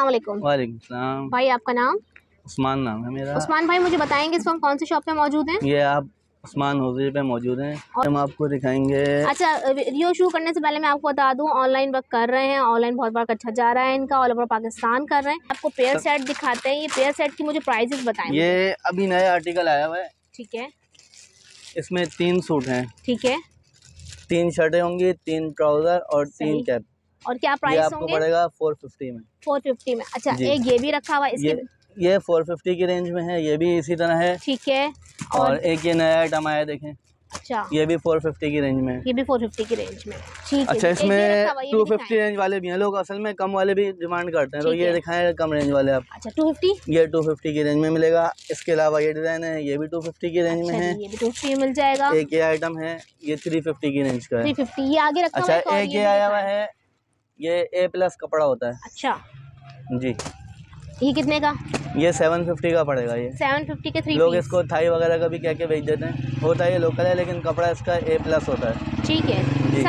अस्सलाम वालेकुम। वालेकुम सलाम। भाई आपका नाम? उस्मान नाम है मेरा। उस्मान भाई मुझे बताएंगे इस वक्त कौन सी शॉप पे मौजूद हैं? ये आप उस्मान हौजरी पे मौजूद हैं और हम आपको दिखाएंगे। अच्छा, वीडियो शुरू करने से पहले मैं आपको बता दूं, ऑनलाइन वर्क कर रहे हैं, ऑनलाइन बहुत बार अच्छा जा रहा है इनका, ऑल ओवर पाकिस्तान कर रहे हैं। आपको पेयर सेट दिखाते हैं, ये पेयर सेट की मुझे प्राइसेस बताएं। ये अभी नया आर्टिकल आया हुआ है। ठीक है। इसमें 3 सूट हैं। ठीक है। 3 शर्टें होंगी, 3 ट्राउजर और 3 कैप। और क्या ये प्राइस आपको होंगे? पड़ेगा 450 में। 450 में। अच्छा, एक ये भी रखा हुआ है इसके। ये 450 की रेंज में है। ये भी इसी तरह है। ठीक है। और एक ये नया आइटम आया देखें। अच्छा, ये भी 450 की रेंज में है। ये भी 450 की रेंज में। ठीक है। अच्छा, इसमें 250 रेंज वाले भी हैं। लोग असल में कम वाले भी डिमांड करते हैं, तो ये दिखाएं कम रेंज वाले आप। अच्छा, 250। ये 250 की रेंज में मिलेगा। इसके अलावा ये डिजाइन है, ये भी 250 की रेंज में है। ये भी 250 में मिल जाएगा। एक ये आइटम है, ये 350 की रेंज का है। 350 ये आगे रखा हुआ है। अच्छा, एक ये आया हुआ है, ये A+ कपड़ा होता है। अच्छा जी, ये कितने का? ये 750 का पड़ेगा। ये 750 के 3 लोग पीस। इसको थाई वगैरह का भी कह के बेच देते हैं। होता है ये लोकल है, लेकिन कपड़ा इसका A+ होता है। ठीक है।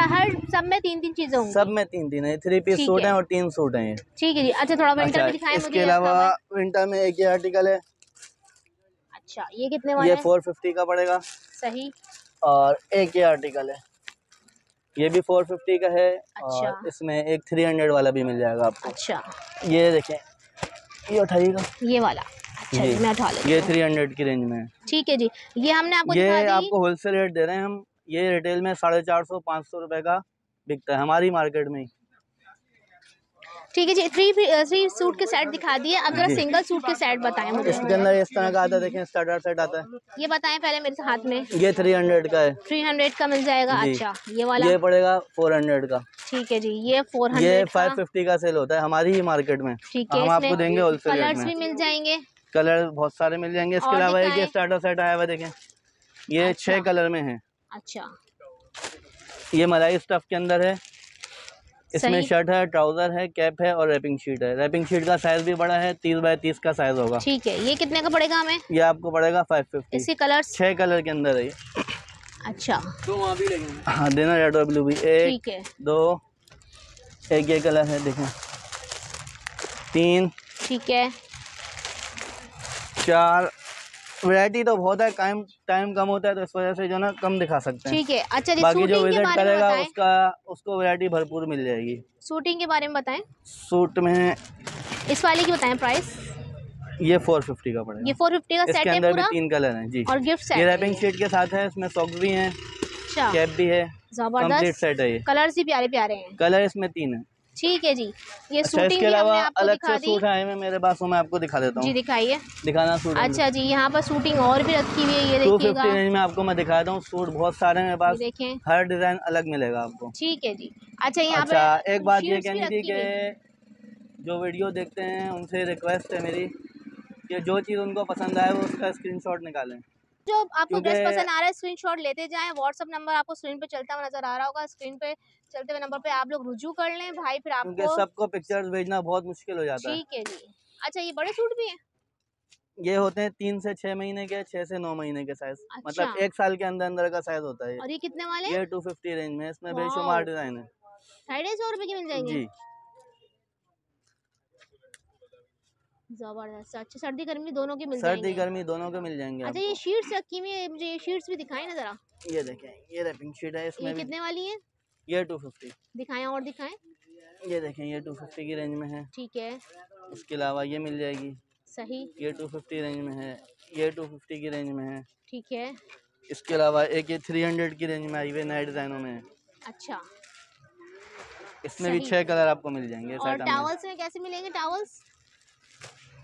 हर सब में 3-3 चीजें होंगी। सब में 3-3 है। 3 पीस सूट है और 3 सूट हैं ये। ठीक है जी। अच्छा, थोड़ा विंटर भी दिखाएं मुझे। इसके अलावा विंटर में एक ये आर्टिकल है। अच्छा, ये कितने वाला ये है? 450 का पड़ेगा। सही। और एक ये आर्टिकल है, ये भी 450 का है। अच्छा। और इसमें एक 300 वाला भी मिल जाएगा आपको। अच्छा, ये देखें, ये उठाइएगा, ये वाला। अच्छा जी, मैं उठा लेती ये हूँ। 300 की रेंज में है। ठीक है जी। ये हमने आपको ये दिखा दी। आपको होलसेल रेट दे रहे हैं हम। ये रिटेल में 450-500 रुपए का बिकता है हमारी मार्केट में ही। ठीक है जी। 3 सूट के सेट दिखा दिए। अब जरा सिंगल सूट के सेट बताएं मुझे। इसके अंदर इस तरह का आता है, देखें, स्टार्टर सेट आता है। ये बताएं पहले मेरे हाथ में। ये 300 का है। 300 का मिल जाएगा। अच्छा, ये वाला? ये पड़ेगा 400 का। ठीक है जी। ये 400 ये 550 का सेल होता है हमारी ही मार्केट में। ठीक है। हम आपको देंगे होलसेल रेट कलर्स में। भी मिल जाएंगे। कलर बहुत सारे मिल जाएंगे। इसके अलावा एक ये स्टार्टर सेट आया हुआ, देखें, ये 6 कलर में है। अच्छा, ये मलाई स्टफ के अंदर है। इसमें शर्ट है, ट्राउजर है, कैप है और रैपिंग शीट है। रैपिंग शीट का साइज भी बड़ा है, 30 बाय 30 का साइज होगा। ठीक है। ये कितने का पड़ेगा हमें? ये आपको पड़ेगा 550। इसके कलर्स? 6 कलर के अंदर है ये। अच्छा, तो वहाँ भी लगेंगे। हाँ, देना, रेड और ब्लू भी। एक, दो, एक ये कलर है, देखें, 3। ठीक है। 4। वैरायटी तो बहुत है, टाइम कम होता है, तो इस वजह से जो ना कम दिखा सकते हैं। ठीक है। अच्छा, बाकी जो विजिट करेगा उसको वैरायटी भरपूर मिल जाएगी। शूटिंग के बारे में बताएं। सूट में इस वाले की बताएं प्राइस। ये 450 का पड़ेगा। ये 450 का सेट है पूरा। इसके अंदर भी 3 कलर हैं जी। और गिफ्ट सेट ये रैपिंग शीट के साथ है। इसमें सॉक्स भी हैं। अच्छा, कैप भी है। जबरदस्त सेट है ये। कलर्स भी प्यारे प्यारे हैं। कलर इसमें 3 है। ठीक है जी। ये अच्छा, इसके अलावा अलग से सूट आए हैं मेरे पास, मैं आपको दिखा देता हूँ। जी दिखाइए। दिखाना सूट। अच्छा जी, यहाँ पर शूटिंग और भी रखी हुई है, ये देखिएगा। 250 रेंज में आपको मैं दिखा देता हूँ। सूट बहुत सारे हैं मेरे पास, देखें, हर डिजाइन अलग मिलेगा आपको। ठीक है जी। अच्छा, यहाँ पे एक बात ये कहनी थी कि जो वीडियो देखते हैं उनसे रिक्वेस्ट है मेरी कि जो चीज़ उनको पसंद आए वो उसका स्क्रीनशॉट निकालें। जो आपको ड्रेस पसंद आ रहा है स्क्रीनशॉट लेते जाएं। व्हाट्सएप नंबर आपको स्क्रीन पे चलता हुआ नजर आ रहा होगा। स्क्रीन पे चलते हुए नंबर पे आप लोग रुजू कर लें भाई, फिर आपको, क्योंकि सबको पिक्चर्स भेजना बहुत मुश्किल हो जाता है। ठीक है जी। अच्छा, ये बड़े सूट भी हैं? ये होते हैं 3 से 6 महीने के, 6 से 9 महीने के साइज। अच्छा। मतलब 1 साल के अंदर अंदर का साइज होता है। और ये कितने वाले? ये 250 रेंज में। इसमें बेशुमार डिजाइन है। 250 रुपए की मिल जाएंगे जी, जबरदस्त। अच्छा, सर्दी गर्मी दोनों के मिल जाएंगे। सर्दी गर्मी दोनों के मिल जाएंगे। अच्छा, ये शीट्स रखी हुई है, मुझे ये शीट्स भी दिखाएं ना जरा। ये देखें, ये रैपिंग शीट है। इसमें ये कितने वाली है? ये 250। दिखाएं और दिखाएं। ये देखें, ये 250 की रेंज में है। ठीक है। इसके अलावा ये मिल जाएगी। सही। ये 250 रेंज में है। ये 250 की रेंज में है। ठीक है। इसके अलावा एक ये 300 की रेंज में आई हुई नए डिजाइनों में है। अच्छा, इसमें भी 6 कलर आपको मिल जाएंगे। और टॉवल्स में कैसे मिलेंगे टॉवल्स?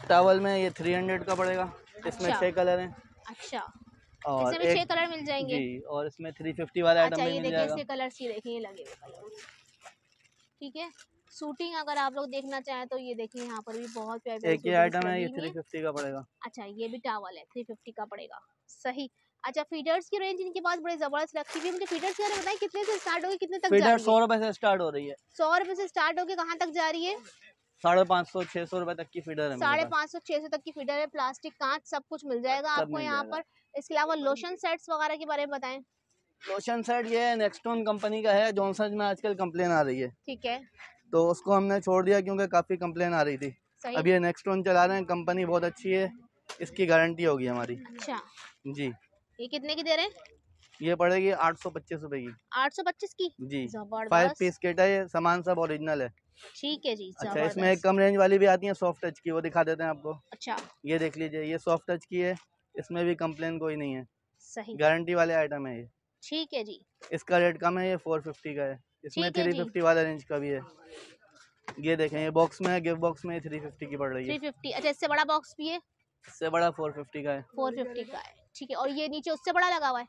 टॉवल में ये 300 का पड़ेगा। इसमें 6 कलर हैं। अच्छा, और इसमें 6 कलर मिल जाएंगे जी, और इसमें 350 वाला आइटम भी मिल जाएगा। इसके कलर्स, ये देखिए, ये लगे हुए कलर। ठीक है। शूटिंग अगर आप लोग देखना चाहें तो ये देखिए, यहाँ पर भी बहुत प्यारे एक ये आइटम है, ये 350 का पड़ेगा। अच्छा, ये भी टॉवल है, 350 का पड़ेगा। सही। अच्छा, फीडर्स की रेंज इनके पास बड़े जबरदस्त रखी हुई है। मुझे फीडर्स के बारे में बताएं, कितने से स्टार्ट होगी, कितने तक जा रही है? 100 रुपए से स्टार्ट हो रही है। 100 रुपए से स्टार्ट होकर कहाँ तक जा रही है? 550-600 रुपए तक की फीडर है। 550-600 तक की फीडर है। प्लास्टिक, कांच सब कुछ मिल जाएगा आपको यहाँ पर। इसके अलावा लोशन सेट्स वगैरह के बारे में बताएं। लोशन सेट ये नेक्स्टोन कंपनी का है। जॉनसन में आजकल कंप्लेन आ रही है। ठीक है। तो उसको हमने छोड़ दिया क्योंकि काफ़ी कंप्लेन आ रही थी। सही। अब ये नेक्स्टोन चला रहे हैं, कंपनी बहुत अच्छी है, इसकी गारंटी होगी हमारी। अच्छा, जी। ये कितने की दे रहे हैं? ये पड़ेगी 825 रुपए की। 825 की। जी। 5 जबरदस्त। पीस किट है, ये सामान सब ओरिजिनल है। ठीक है जी, अच्छा, इसमें एक जबरदस्त। कम रेंज वाली भी आती है सॉफ्ट टच की, वो दिखा देते हैं आपको। अच्छा, ये देख लीजिए, ये सॉफ्ट टच की है, इसमें भी कंप्लेन कोई नहीं है, सही। गारंटी वाले आइटम है ये। ठीक है जी। इसका रेट कम है, ये 450 का है। इसमें ठीक है जी। 350 वाला रेंज का भी है। ये देखें, ये बॉक्स में है, गिफ्ट बॉक्स में 350 की पड़ रही है। 350। अच्छा, इससे बड़ा बॉक्स भी है? इससे बड़ा 450 का है। 450 का है। ठीक है, और ये नीचे उससे बड़ा लगा हुआ है?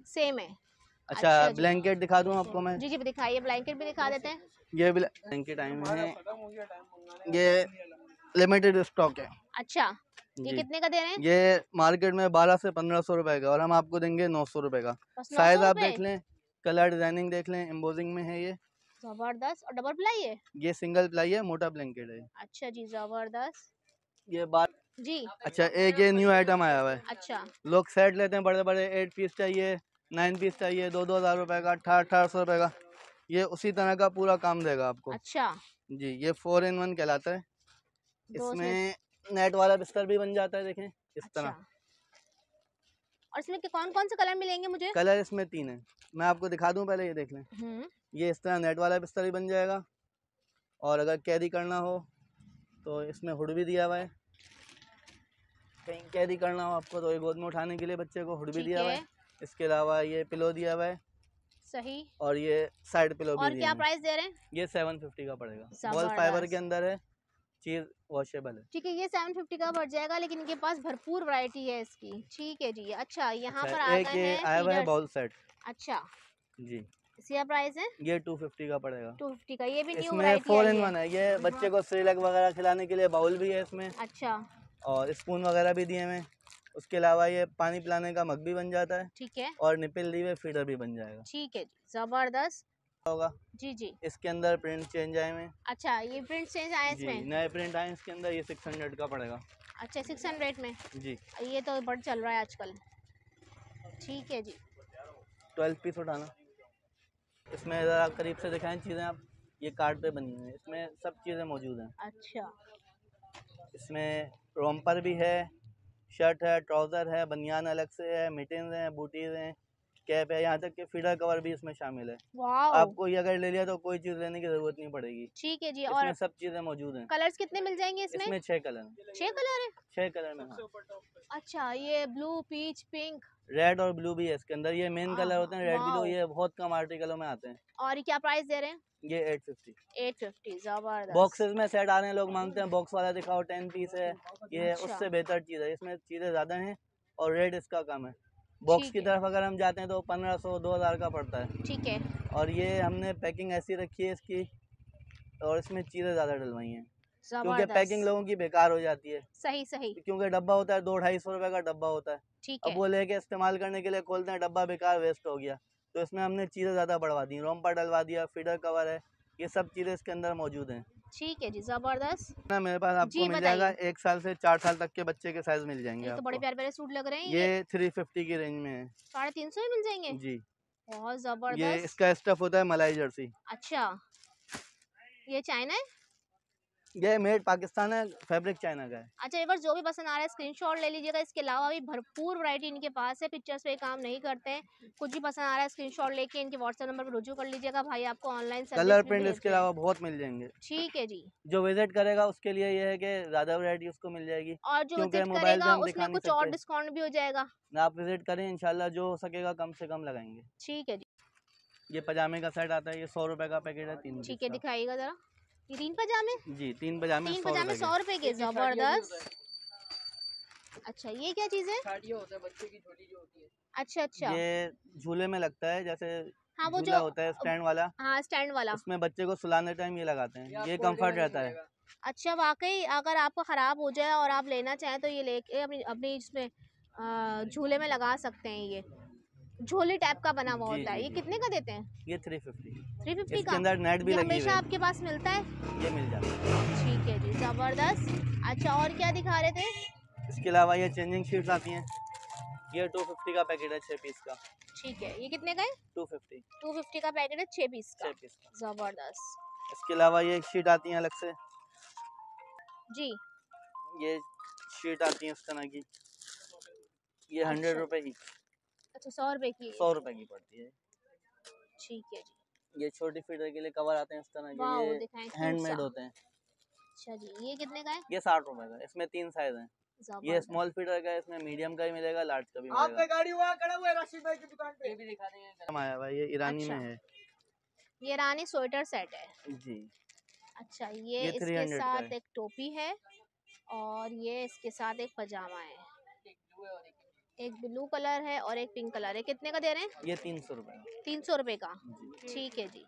सेम है। अच्छा, अच्छा जी। ब्लैंकेट दिखा दूं आपको मैं? जी जी, दिखाइए, ब्लैंकेट भी दिखा देते हैं। ये ब्लैंकेट टाइम है, ये लिमिटेड स्टॉक है। अच्छा, ये जी। कितने का दे रहे हैं? ये मार्केट में 1200 से 1500 रुपए का, और हम आपको देंगे 900 रुपए का। बस साइज 900 आप रुपए? देख लें, कलर डिजाइनिंग देख लें, एम्बोजिंग में है ये। जबरदस्त। और डबल प्लाई है? ये सिंगल प्लाई है, मोटा ब्लैंकेट है। अच्छा जी, जबरदस्त। ये बात। जी। अच्छा, एक ये न्यू आइटम आया हुआ है। अच्छा। लोग सेट लेते हैं बड़े बड़े, 8 पीस चाहिए, 9 पीस चाहिए, 2-2 हज़ार रुपए का, 1800 रुपए का। ये उसी तरह का पूरा काम देगा आपको। अच्छा, जी। ये 4 in 1 कहलाता है। दो उसमें। इसमें नेट वाला बिस्तर भी बन जाता है, देखें इस अच्छा, तरह। और इसमें कौन कौन से कलर मिलेंगे मुझे? कलर इसमें 3 है, मैं आपको दिखा दूं, पहले ये देख लें। ये इस तरह नेट वाला बिस्तर भी बन जाएगा, और अगर कैरी करना हो तो इसमें हुड भी दिया हुआ है। कहीं कैरी करना हो आपको तो ये गोद में उठाने के लिए बच्चे को हुड भी दिया हुआ है। इसके अलावा ये पिलो दिया हुआ है। सही। और ये साइड पिलो भी और दिए क्या हैं। प्राइस दे रहे हैं? ये 750 का पड़ेगा, बॉल जबरदस्त। फाइबर के अंदर है, चीज वॉशेबल है। ठीक है, ये 750 का पड़ जाएगा, लेकिन इनके पास भरपूर वैरायटी है इसकी। ठीक है जी। अच्छा, यहाँ अच्छा, पर आ एक गए ये हैं आया हुआ है फीडर्स। Bowl set. अच्छा, जी। इसका प्राइस है? ये 250 का पड़ेगा। 250 का। ये भी न्यू इसमें वैरायटी 4 आई in है। 1 है, ये बच्चे को सिरलक वगैरह खिलाने के लिए बाउल भी है इसमें, अच्छा, और स्पून वगैरह भी दिए हुए। उसके अलावा ये पानी पिलाने का मग भी बन जाता है, ठीक है। और निपिल दी हुए फीडर भी बन जाएगा। ठीक है जी, जबरदस्त होगा। जी जी। इसके अंदर प्रिंट चेंज आए हुए। अच्छा, ये प्रिंट चेंज आया जी, इसमें? नए प्रिंट आए इसके अंदर। ये 600 का पड़ेगा। अच्छा, 600 में? जी। ये तो बड़ा चल रहा है आजकल। ठीक है जी। 12 पीस उठाना। इसमें ज़रा करीब से दिखाएं चीज़ें आप। ये कार्ड पे बनी हुई है, इसमें सब चीज़ें मौजूद हैं। अच्छा, इसमें रोम्पर भी है, शर्ट है, ट्राउज़र है, बनियान अलग से है, मिटन्स हैं, बूटीज़ हैं, कैप है, यहाँ तक कि फीडर कवर भी इसमें शामिल है। वाओ। आपको ये अगर ले लिया तो कोई चीज़ लेने की ज़रूरत नहीं पड़ेगी। ठीक है जी। इसमें और सब चीज़ें मौजूद हैं। कलर्स कितने मिल जाएंगे इसमें? इसमें 6 कलर हैं। 6 कलर है? 6 कलर में, हाँ। अच्छा, ये ब्लू, पीच, पिंक। रेड और ब्लू भी है इसके अंदर। ये मेन कलर होते हैं, रेड ब्लू, वाओ। ये बहुत कम आर्टिकलों में आते हैं। और ये क्या प्राइस दे रहे हैं? ये 850। 850। जबरदस्त। बॉक्सेस में सेट आ रहे हैं, लोग मांगते हैं बॉक्स वाला दिखाओ, 10 पीस है। ये अच्छा। उससे बेहतर चीज़ है, इसमें चीज़ें ज़्यादा हैं और रेट इसका कम है। बॉक्स ठीक की है। तरफ अगर हम जाते हैं तो 1500-2000 का पड़ता है। ठीक है। और ये हमने पैकिंग ऐसी रखी है इसकी, और इसमें चीज़ें ज़्यादा डलवाई हैं, क्योंकि पैकिंग जबरदस्त। लोगों की बेकार हो जाती है। सही सही। क्योंकि डब्बा होता है 200-250 रुपए का डब्बा होता है। ठीक अब है। वो लेके इस्तेमाल करने के लिए खोलते हैं, डब्बा बेकार वेस्ट हो गया। तो इसमें हमने चीज़ें ज़्यादा बढ़वा दी, रोम्पर डलवा दिया, फीडर कवर है, ये सब चीज़ें इसके अंदर मौजूद हैं। ठीक है जी, जबरदस्त। ना मेरे पास आपको जी मिल जाएगा बताइए। 1 साल से 4 साल तक के बच्चे के साइज मिल जाएंगे ये तो बड़े आपको। प्यारे प्यारे सूट लग रहे हैं। ये 350 की रेंज में है। 350 में मिल जाएंगे? जी। बहुत ये जबरदस्त। इसका स्टफ होता है मलाई जर्सी। अच्छा, ये चाइना है? ये मेड पाकिस्तान है, फैब्रिक चाइना का है। अच्छा, एक बार जो भी पसंद आ रहा है स्क्रीनशॉट ले लीजिएगा। इसके अलावा भी भरपूर वैरायटी इनके पास है, पिक्चर्स पे काम नहीं करते हैं। कुछ भी पसंद आ रहा है स्क्रीनशॉट लेके इनके व्हाट्सएप नंबर पर रुजू कर लीजिएगा। भाई आपको ऑनलाइन कलर सर्विस भी प्रिंट इसके भेजते हैं। अलावा बहुत मिल जाएंगे। ठीक है जी। जो विजिट करेगा उसके लिए ये है कि ज़्यादा वैरायटी उसको मिल जाएगी, और जो क्योंकि विजिट मोबाइल पे करेगा हम दिखा उसमें नहीं कुछ और सकते। डिस्काउंट भी हो जाएगा? आप विजिट करें, इंशाल्लाह जो हो सकेगा कम से कम लगाएंगे। ठीक है जी। ये पजामे का सेट आता है, ये 100 रुपए का पैकेट है, 3 ठीक पीस है, का। दिखाइएगा जरा। ये 3 पजामे? जी, 3 पजामे 3 100 पजामे रुपए 100 के। रुपए के। जबरदस्त। अच्छा, ये क्या चीज़ है? साड़ियाँ होता है बच्चे की छोटी जो होती है। अच्छा अच्छा। ये झूले में लगता है, जैसे हाँ, वो झूला जो होता है स्टैंड वाला, हाँ, स्टैंड वाला। उसमें बच्चे को सुलाने टाइम ये लगाते हैं, ये आपको कंफर्ट ऑर्डिनरी रहता है। मिलेगा। अच्छा, वाकई अगर आपको ख़राब हो जाए और आप लेना चाहें तो ये लेके अपनी अपनी इसमें झूले में लगा सकते हैं। ये झोली टाइप का बना हुआ जी होता है। जी ये जी। कितने का देते हैं? ये 350। 350 इसके का? अंदर नेट भी ये लगी हुई हमेशा है, आपके पास मिलता है? ये मिल जाता है। ठीक है जी, ज़बरदस्त। अच्छा, और क्या दिखा रहे थे? इसके अलावा ये चेंजिंग शीट्स आती हैं, ये 250 का पैकेट है, 6 पीस का। ठीक है, ये कितने का है? 250। 250 का पैकेट है, 6 पीस का। 6 पीस का। ज़बरदस्त। इसके अलावा ये एक शीट आती है अलग से, जी। ये शीट आती है इस तरह की, ये 100 अच्छा। रुपए की। अच्छा, 100 रुपए की है। 100 रुपए की पड़ती है। ठीक है जी। ये छोटी फीडर के लिए कवर आते हैं इस तरह के, वाओ, ये दिखाएं क्यूट हैंडमेड सा। होते हैं। अच्छा जी, ये कितने का है? ये 60 रुपए का, इसमें 3 साइज हैं। ये जबरदस्त। स्मॉल फीडर का है, इसमें मीडियम का भी मिलेगा, लार्ज का भी आप पे मिलेगा। गाड़ी हुआ खड़ा हुआ है राशिद भाई की दुकान पे, ये भी दिखा देंगे। हम आया भाई, ये ईरानी अच्छा। में है ये रानी स्वेटर सेट है। जी। अच्छा, ये इसके 300 का साथ है। एक टोपी है और ये इसके साथ एक पजामा है। एक ब्लू है और एक ब्लू कलर है और एक पिंक कलर है। कितने का दे रहे हैं? ये 300 रुपए का। 300 रुपए का। जी। ठीक है जी।